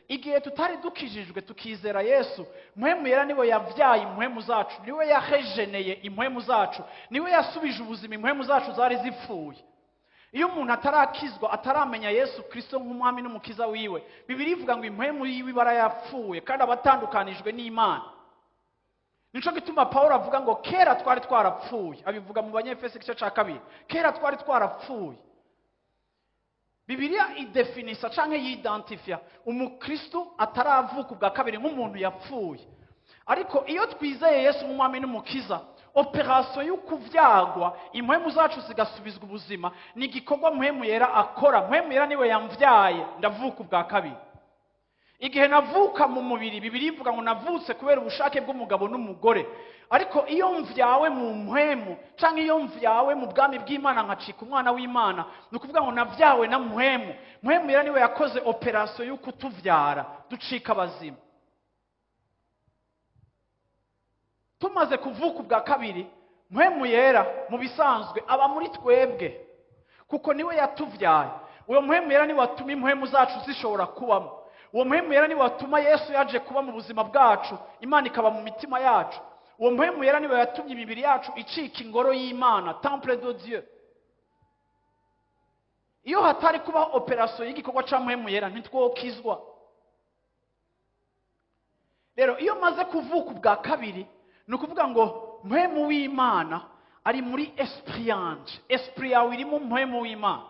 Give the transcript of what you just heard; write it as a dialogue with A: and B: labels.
A: igihe tutari dukijijwe tukizera Yesu, mpwemu yera niwe yavyaye impwemu zacu, niwe yahejeneye impwemu zacu, niwe yasubije ubuzima impwemu zacu zari zipfuye. Iyo umuntu atarakizwa, ataramenya Yesu Kristo nk'umwami n'umukiza wiwe, Bibiliya ivuga ngo impwemu yiwe barayapfuye kandi abatandukanijwe n'Imana. Nico gituma Paulo avuga ngo kera twari twarapfuye, abivuga mu Banyefeso igice ca 2. Kera twari twarapfuye. Bibiliya idefinisa canke yidentifia umukristo ataravuka ubwa kabiri nk'umuntu yapfuye. Ariko iyo twizeye Yesu nk'umwami n'umukiza, operation yo kuvyagwa impwemu zacu zigasubizwa ubuzima ni igikorwa mpwemu yera akora. Mpwemu yera niwe yamvyaye ndavuka ubwa kabiri. Igihe navuka mu mubiri, Bibiliya ivuga ngo navutse kubera ubushake bw'umugabo n'umugore. Ariko iyo mvyawe mu mpwemu canke iyo mvyawe mu bwami bw'Imana nkacika umwana w'Imana, ni ukuvuga ngo navyawe na mpwemu. Mpwemu yera niwe yakoze operation yo kutuvyara ducika abazima. Tumaze kuvuka ubwa kabiri, mpwemu yera mu bisanzwe aba muri twebwe kuko niwe yatuvyaye. Uwo mpwemu yera niwe watuma impwemu zacu zishobora kubamo. Uwo mpwemu yera niwe watuma Yesu yaje kuba mu buzima bwacu, Imana ikaba mu mitima yacu. Uwo mpwemu yera niwe yatumye imibiri yacu icika ingoro y'Imana, temple de Dieu. Iyo hatari kuba operation y'igikorwa ca mpwemu yera ntitwokizwa. Rero iyo maze kuvuka ubwa kabiri, ni ukuvuga ngo mpwemu w'Imana ari muri esprit yanje. Esprit yawe iri mu mpwemu w'Imana.